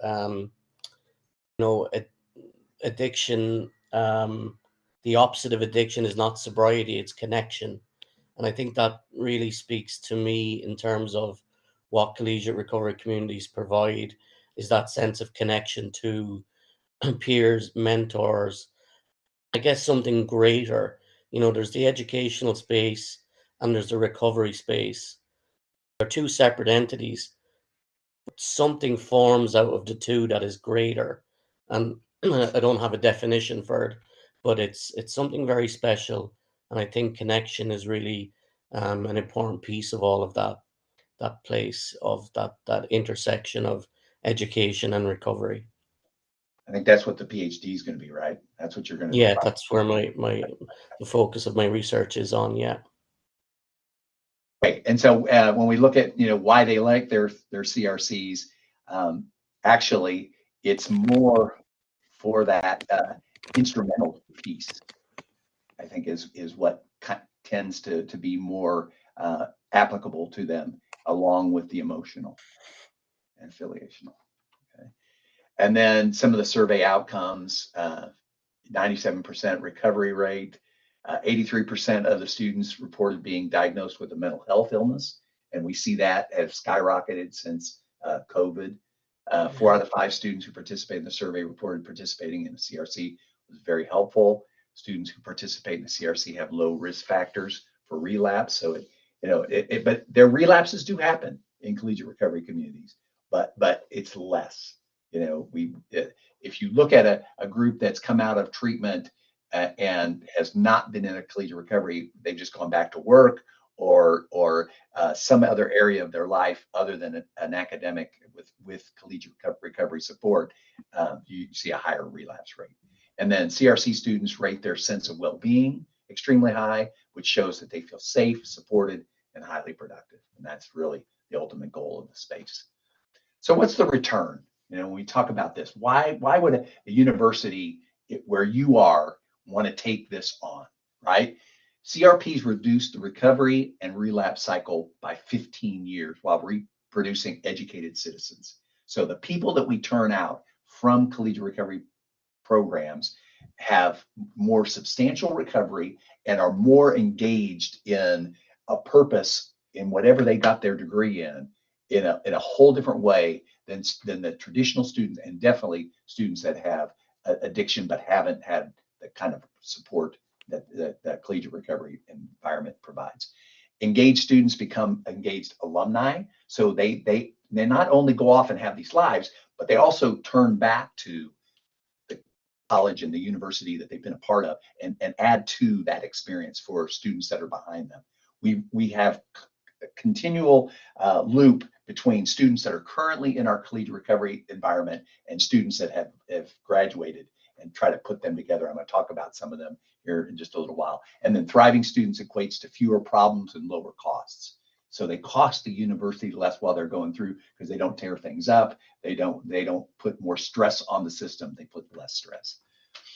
addiction. The opposite of addiction is not sobriety, it's connection. And I think that really speaks to me in terms of what collegiate recovery communities provide, is that sense of connection to peers, mentors, I guess something greater. There's the educational space and there's the recovery space. They're two separate entities. Something forms out of the two that is greater. And I don't have a definition for it, but it's something very special. And I think connection is really an important piece of all of that place of that intersection of education and recovery. I think that's what the PhD is going to be, right? That's what you're going to Yeah, that's where the focus of my research is on. Yeah. Right. And so when we look at why they like their CRCs, actually it's more for that instrumental piece. I think is what tends to be more applicable to them, along with the emotional and affiliational. Okay. And then some of the survey outcomes: 97% recovery rate. 83% of the students reported being diagnosed with a mental health illness, and we see that has skyrocketed since COVID. 4 out of 5 students who participated in the survey reported participating in the CRC was very helpful. Students who participate in the CRC have low risk factors for relapse. So but their relapses do happen in collegiate recovery communities, but it's less. If you look at a group that's come out of treatment and has not been in a collegiate recovery, they've just gone back to work or some other area of their life other than an academic with collegiate recovery support, you see a higher relapse rate. And then CRC students rate their sense of well-being extremely high, which shows that they feel safe, supported, and highly productive. And that's really the ultimate goal of the space. So what's the return? When we talk about this, why would a university where you are want to take this on, right? CRPs reduce the recovery and relapse cycle by 15 years while reproducing educated citizens. So the people that we turn out from collegiate recovery programs have more substantial recovery and are more engaged in a purpose in whatever they got their degree in a whole different way than the traditional students, and definitely students that have addiction but haven't had the kind of support that collegiate recovery environment provides. Engaged students become engaged alumni, so they not only go off and have these lives, but they also turn back to the college and the university that they've been a part of and add to that experience for students that are behind them. We have a continual loop between students that are currently in our collegiate recovery environment and students that have graduated, and try to put them together. I'm going to talk about some of them here in just a little while. And then thriving students equates to fewer problems and lower costs. So they cost the university less while they're going through because they don't tear things up. They don't put more stress on the system. They put less stress.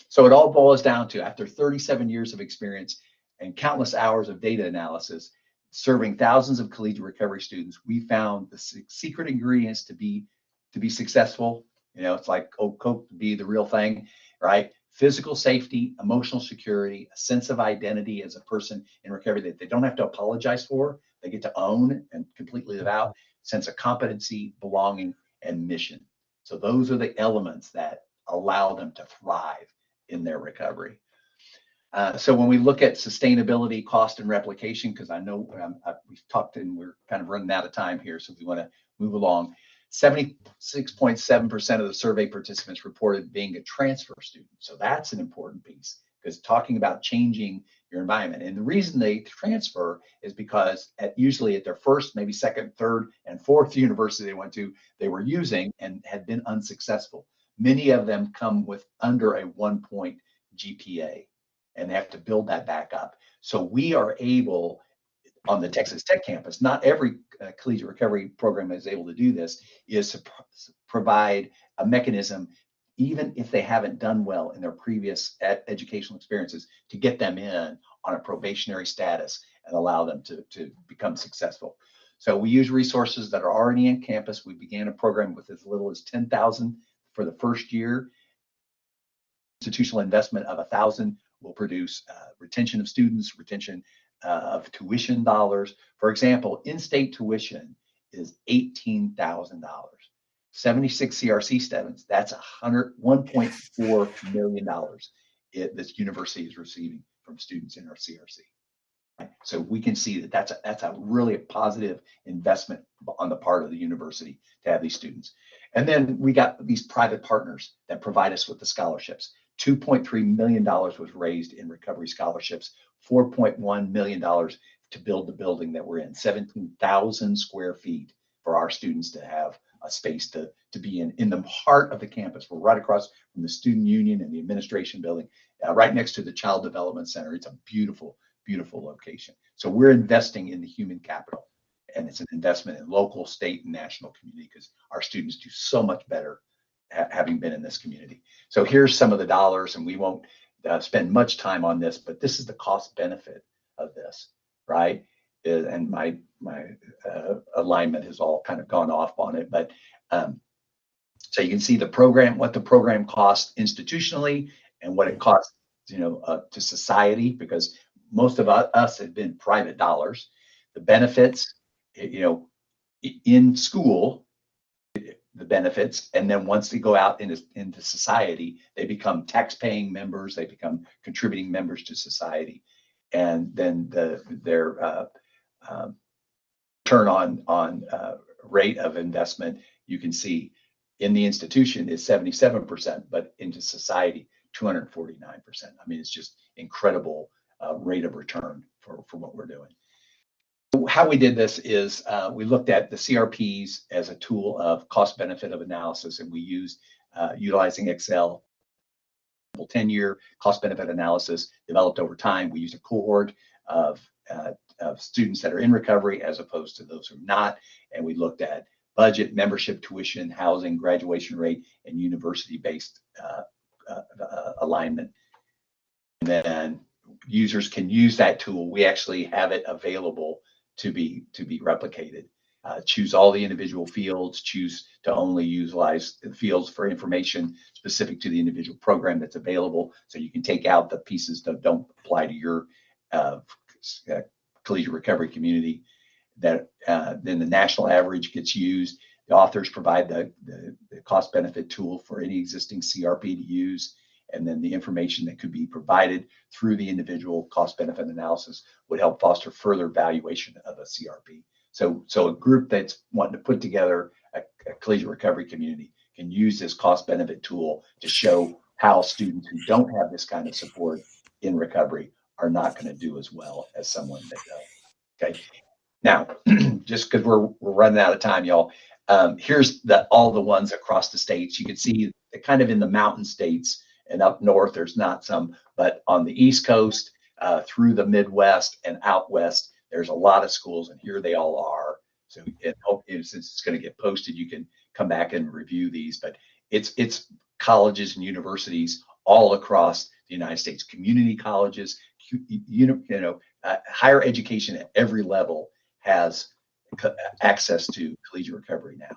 So it all boils down to, after 37 years of experience and countless hours of data analysis, serving thousands of collegiate recovery students, we found the secret ingredients to be successful. It's like Coke to be the real thing, right? Physical safety, emotional security, a sense of identity as a person in recovery that they don't have to apologize for, they get to own and completely live out, sense of competency, belonging, and mission. So those are the elements that allow them to thrive in their recovery. So when we look at sustainability, cost, and replication, because I know we've talked and we're kind of running out of time here, so we want to move along. 76.7% of the survey participants reported being a transfer student. So that's an important piece, because talking about changing your environment. And the reason they transfer is because usually at their first, maybe second, third, and fourth university they went to, they were using and had been unsuccessful. Many of them come with under a 1-point GPA, and they have to build that back up. So we are able, on the Texas Tech campus, not every collegiate recovery program is able to do this, is to provide a mechanism, even if they haven't done well in their previous educational experiences, to get them in on a probationary status and allow them to become successful. So we use resources that are already in campus. We began a program with as little as $10,000 for the first year. Institutional investment of $1,000 will produce retention of students, retention of tuition dollars. For example, in-state tuition is $18,000. 76 CRC students, that's $1.4 million this university is receiving from students in our CRC. Right? So we can see that that's a really positive investment on the part of the university to have these students. And then we got these private partners that provide us with the scholarships. $2.3 million was raised in recovery scholarships, $4.1 million to build the building that we're in, 17,000 square feet for our students to have a space to be in the heart of the campus. We're right across from the student union and the administration building, right next to the Child Development Center. It's a beautiful, beautiful location. So we're investing in the human capital, and it's an investment in local, state, and national community, because our students do so much better having been in this community. So here's some of the dollars, and we won't spend much time on this, but this is the cost benefit of this, right? And my alignment has all kind of gone off on it, but so you can see the program, what the program costs institutionally, and what it costs, to society, because most of us have been private dollars. The benefits, in school, the benefits, and then once they go out into society, they become tax-paying members, they become contributing members to society, and then their return on rate of investment, you can see in the institution is 77%, but into society 249%. I mean, it's just incredible rate of return for what we're doing. How we did this is we looked at the CRPs as a tool of cost benefit of analysis, and we used utilizing Excel 10-year cost benefit analysis developed over time. We used a cohort of students that are in recovery as opposed to those who are not. And we looked at budget, membership, tuition, housing, graduation rate, and university-based alignment. And then users can use that tool. We actually have it available to be replicated. Choose all the individual fields, choose to only utilize the fields for information specific to the individual program that's available. So you can take out the pieces that don't apply to your collegiate recovery community. That then the national average gets used. The authors provide the cost benefit tool for any existing CRP to use. And then the information that could be provided through the individual cost benefit analysis would help foster further valuation of a CRP. So a group that's wanting to put together a collegiate recovery community can use this cost benefit tool to show how students who don't have this kind of support in recovery are not going to do as well as someone that does. Okay. Now, just because we're running out of time, y'all, here's all the ones across the states. You can see kind of in the mountain states and up north, there's not some, but on the East Coast, through the Midwest and out west, there's a lot of schools, and here they all are. So since it's going to get posted, you can come back and review these, but it's colleges and universities all across the United States, community colleges, higher education at every level has access to collegiate recovery now,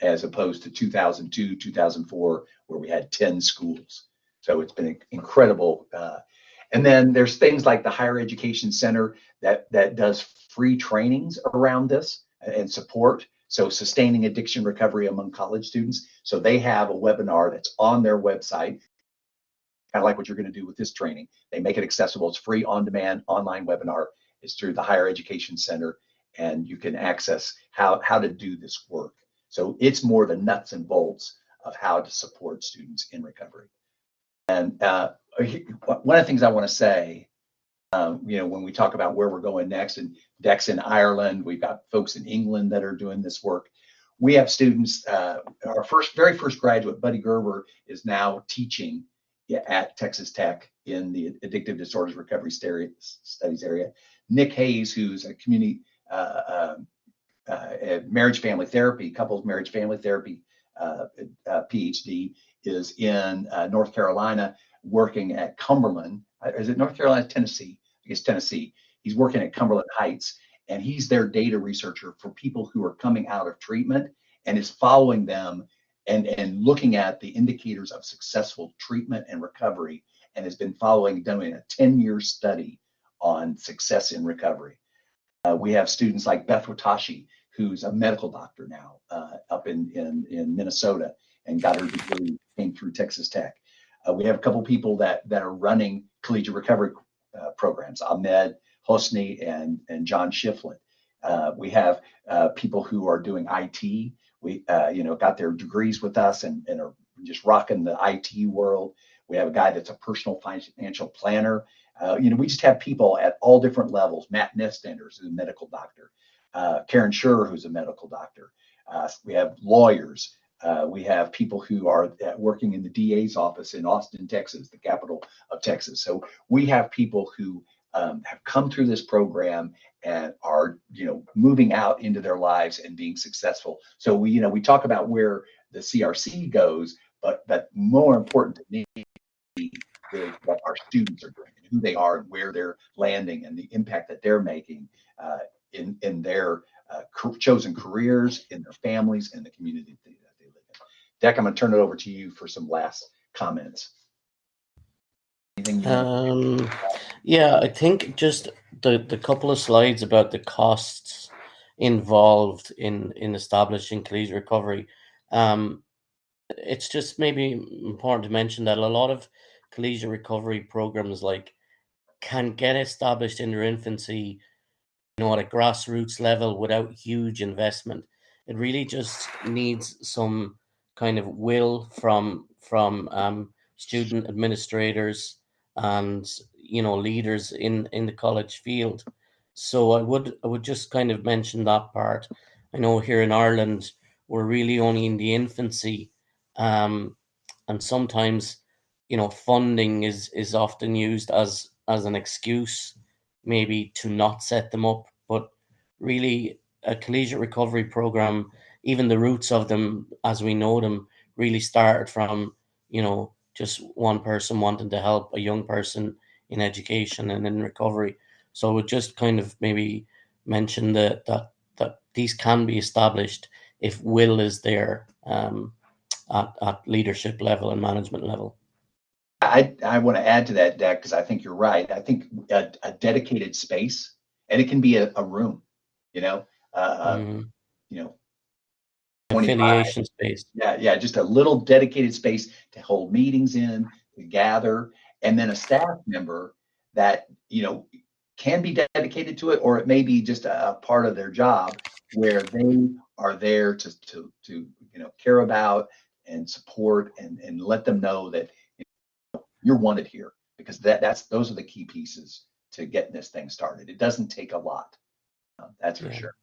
as opposed to 2002, 2004, where we had 10 schools. So it's been incredible. And then there's things like the Higher Education Center that does free trainings around this and support. So sustaining addiction recovery among college students. So they have a webinar that's on their website, kind of like what you're going to do with this training. They make it accessible. It's free on-demand online webinar. It's through the Higher Education Center, and you can access how to do this work. So it's more the nuts and bolts of how to support students in recovery. And one of the things I want to say, when we talk about where we're going next, and Dex in Ireland, we've got folks in England that are doing this work. We have students, our very first graduate, Buddy Gerber, is now teaching at Texas Tech in the Addictive Disorders Recovery Studies area. Nick Hayes, who's a community marriage family therapy, couples marriage family therapy PhD, is in North Carolina working at Cumberland. Is it North Carolina, Tennessee? I guess Tennessee. He's working at Cumberland Heights, and he's their data researcher for people who are coming out of treatment, and is following them and looking at the indicators of successful treatment and recovery, and has been doing a 10-year study on success in recovery. We have students like Beth Watashi, who's a medical doctor now up in Minnesota, and got her degree, came through Texas Tech. We have a couple people that are running collegiate recovery programs, Ahmed Hosni and John Shiflett. We have people who are doing IT. We got their degrees with us and are just rocking the IT world. We have a guy that's a personal financial planner. We just have people at all different levels. Matt Nestenders, who's a medical doctor. Karen Schur, who's a medical doctor. We have lawyers. We have people who are working in the DA's office in Austin, Texas, the capital of Texas. So we have people who have come through this program and are, moving out into their lives and being successful. So we talk about where the CRC goes, but more important to me is what our students are doing, and who they are, and where they're landing, and the impact that they're making in their chosen careers, in their families, and the community that they live in. Deck, I'm going to turn it over to you for some last comments. Anything you want? Yeah, I think just the couple of slides about the costs involved in establishing collegiate recovery. It's just maybe important to mention that a lot of collegiate recovery programs can get established in their infancy, at a grassroots level without huge investment. It really just needs some kind of will from student administrators and leaders in the college field. So I would just kind of mention that part. I know here in Ireland we're really only in the infancy, and sometimes funding is often used as an excuse, maybe to not set them up. But really, a collegiate recovery program, even the roots of them as we know them, really started from just one person wanting to help a young person in education and in recovery. So I would just kind of maybe mention that these can be established if will is there, at leadership level and management level. I want to add to that, Deck, because I think you're right. I think a dedicated space, and it can be a room, you know, Mhm. you know, 25. Affiliation space. Yeah, just a little dedicated space to hold meetings in, to gather, and then a staff member that, can be dedicated to it, or it may be just a part of their job where they are there to care about and support and let them know that you're wanted here, because those are the key pieces to getting this thing started. It doesn't take a lot, that's for Yeah. sure.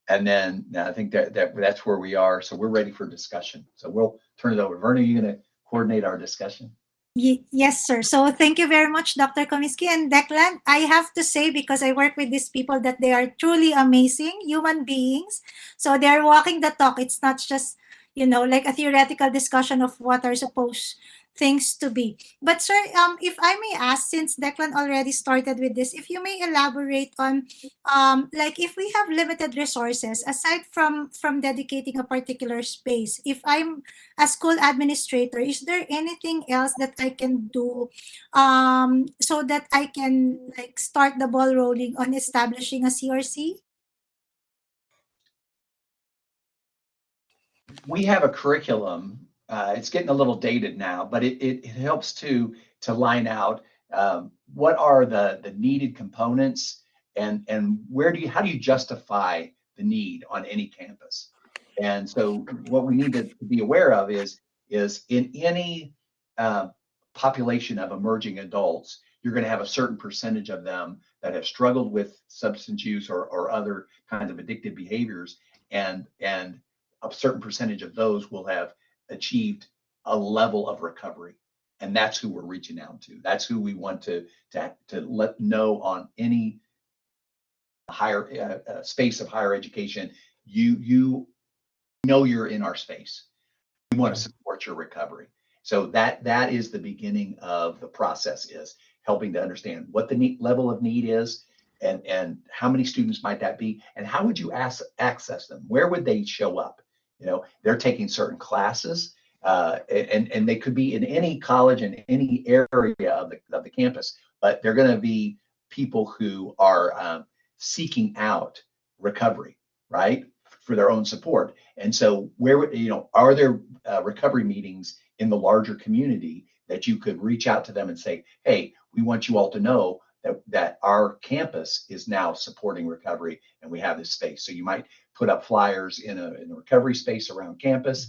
And then I think that's where we are. So we're ready for discussion. So we'll turn it over. Verna, are you going to coordinate our discussion? Yes, sir. So thank you very much, Dr. Komisky and Declan. I have to say, because I work with these people, that they are truly amazing human beings. So they're walking the talk. It's not just, like a theoretical discussion of what are supposed things to be. But sir, if I may ask, since Declan already started with this, if you may elaborate on, like if we have limited resources, aside from dedicating a particular space, if I'm a school administrator, is there anything else that I can do, so that I can like start the ball rolling on establishing a CRC? We have a curriculum. It's getting a little dated now, but it helps to line out what are the needed components, and how do you justify the need on any campus. And so what we need to be aware of is in any population of emerging adults, you're going to have a certain percentage of them that have struggled with substance use or other kinds of addictive behaviors, and a certain percentage of those will have achieved a level of recovery. And that's who we're reaching out to. That's who we want to let know on any higher space of higher education. You know you're in our space. We want to support your recovery. So that is the beginning of the process, is helping to understand what the level of need is, and how many students might that be, and how would you access them? Where would they show up? They're taking certain classes, and they could be in any college in any area of the campus, but they're going to be people who are seeking out recovery, right, for their own support. And so are there recovery meetings in the larger community that you could reach out to them and say, hey, we want you all to know that our campus is now supporting recovery, and we have this space. So you might put up flyers in a recovery space around campus.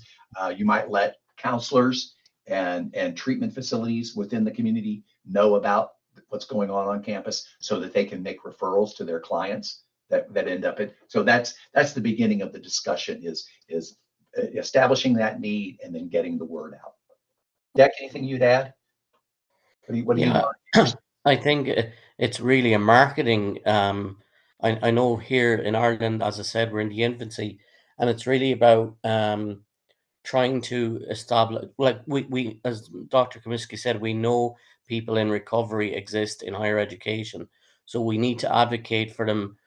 You might let counselors and treatment facilities within the community know about what's going on campus, so that they can make referrals to their clients that end up in. So that's the beginning of the discussion, is establishing that need and then getting the word out. Deck, anything you'd add? What do you want? I think it's really a marketing. I know here in Ireland, as I said, we're in the infancy, and it's really about trying to establish, like we as Dr. Komisky said, we know people in recovery exist in higher education, so we need to advocate for them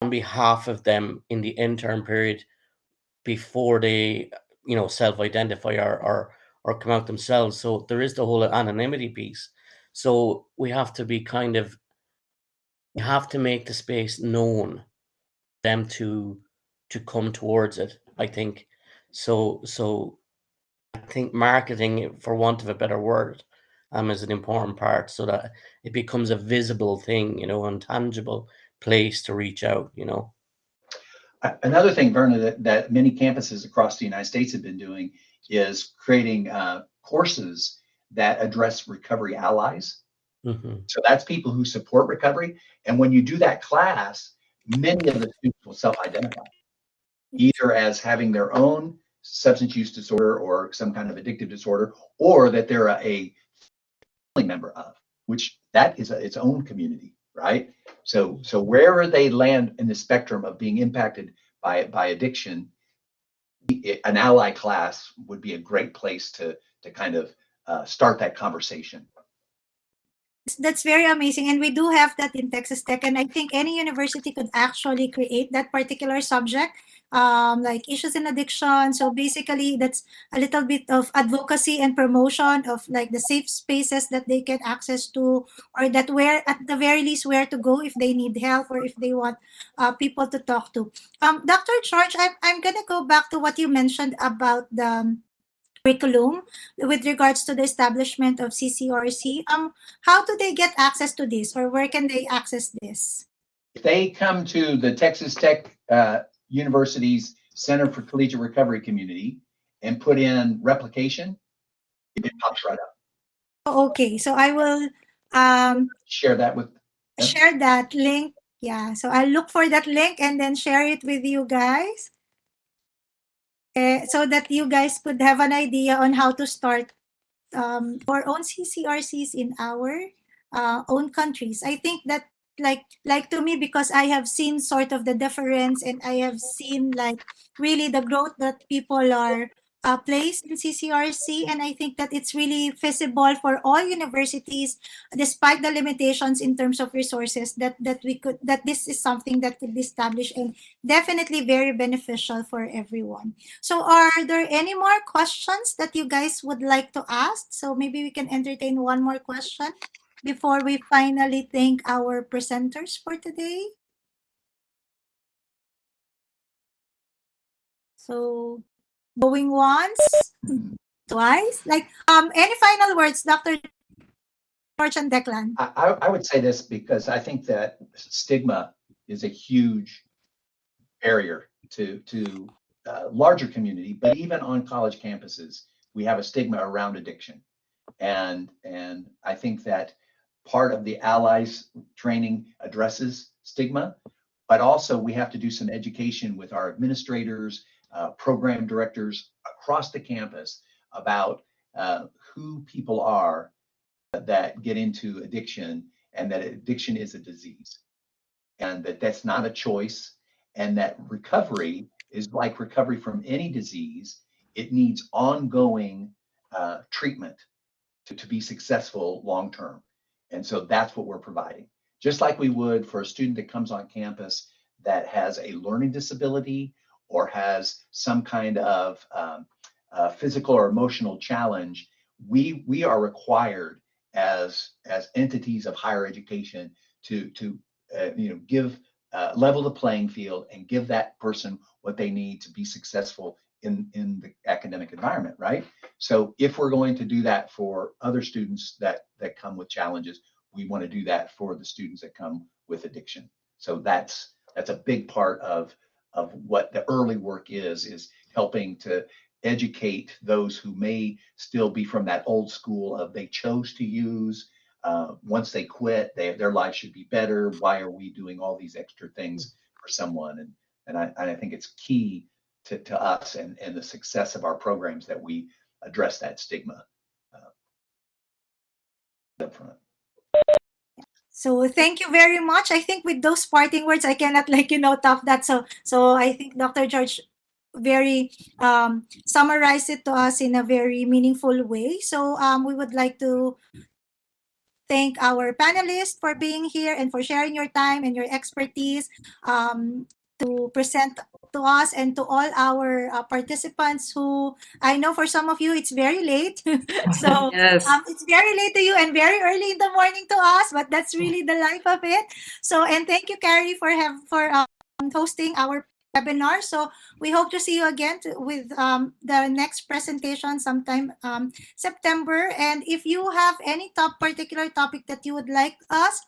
on behalf of them in the interim period, before they self-identify or come out themselves. So there is the whole anonymity piece. So we have to be we have to make the space known them to come towards it, I think. So I think marketing, for want of a better word, is an important part, so that it becomes a visible thing, and tangible place to reach out. Another thing, Verna, that many campuses across the United States have been doing is creating courses that address recovery allies. Mm-hmm. So that's people who support recovery. And when you do that class, many of the students will self-identify, either as having their own substance use disorder or some kind of addictive disorder, or that they're a member of, which that is its own community, right? So wherever they land in the spectrum of being impacted by addiction, an ally class would be a great place to kind of start that conversation. That's very amazing. And we do have that in Texas Tech. And I think any university could actually create that particular subject, like issues in addiction. So basically, that's a little bit of advocacy and promotion of like the safe spaces that they get access to, or that where, at the very least, where to go if they need help or if they want people to talk to. Dr. George, I'm going to go back to what you mentioned about the curriculum with regards to the establishment of CCRC. How do they get access to this, or where can they access this? If they come to the Texas Tech University's Center for Collegiate Recovery Community and put in replication, it pops right up. Okay, so I will Share that with them. share that link. Yeah, so I'll look for that link and then share it with you guys, so that you guys could have an idea on how to start our own CCRCs in our own countries. I think that like to me, because I have seen sort of the difference, and I have seen like really the growth that people are placed in CCRC, and I think that it's really feasible for all universities, despite the limitations in terms of resources, that this is something that could be established, and definitely very beneficial for everyone. So are there any more questions that you guys would like to ask? So maybe we can entertain one more question before we finally thank our presenters for today. So going once, twice, like any final words, Dr. George and Declan? I would say this because I think that stigma is a huge barrier to larger community, but even on college campuses, we have a stigma around addiction. And I think that part of the allies training addresses stigma, but also we have to do some education with our administrators, program directors across the campus about who people are that get into addiction, and that addiction is a disease, and that that's not a choice, and that recovery is like recovery from any disease. It needs ongoing treatment to be successful long term. And so that's what we're providing. Just like we would for a student that comes on campus that has a learning disability or has some kind of physical or emotional challenge, we are required as entities of higher education to give level the playing field and give that person what they need to be successful in the academic environment, right? So if we're going to do that for other students that come with challenges, we want to do that for the students that come with addiction. So that's a big part of what the early work is helping to educate those who may still be from that old school of they chose to use. Once they quit, their life should be better. Why are we doing all these extra things for someone? And I think it's key to us and the success of our programs that we address that stigma up front. So thank you very much. I think with those parting words, I cannot top that. So I think Dr. George very summarized it to us in a very meaningful way. So we would like to thank our panelists for being here and for sharing your time and your expertise to present to us and to all our participants, who I know for some of you it's very late. So Yes. it's very late to you and very early in the morning to us, but that's really the life of it. So, and thank you, Carrie, for hosting our webinar. So we hope to see you again with the next presentation sometime September. And if you have any particular topic that you would like us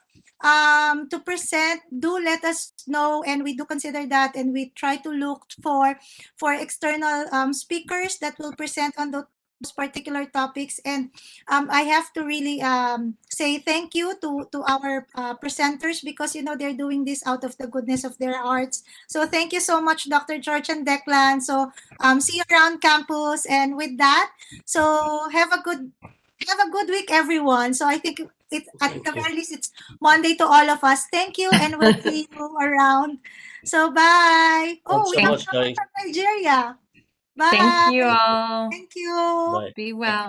to present, do let us know, and we do consider that, and we try to look for external speakers that will present on those particular topics. And I have to really say thank you to our presenters, because they're doing this out of the goodness of their hearts. So thank you so much, Dr. George and Declan. So see you around campus. And with that, so have a good Have a good week, everyone. So I think it at Thank the you. very least it's Monday to all of us. Thank you, and we'll see you around. So bye. Oh, Thanks we so have much, someone guys. from Nigeria. Bye. Thank you all. Thank you. Bye. Be well.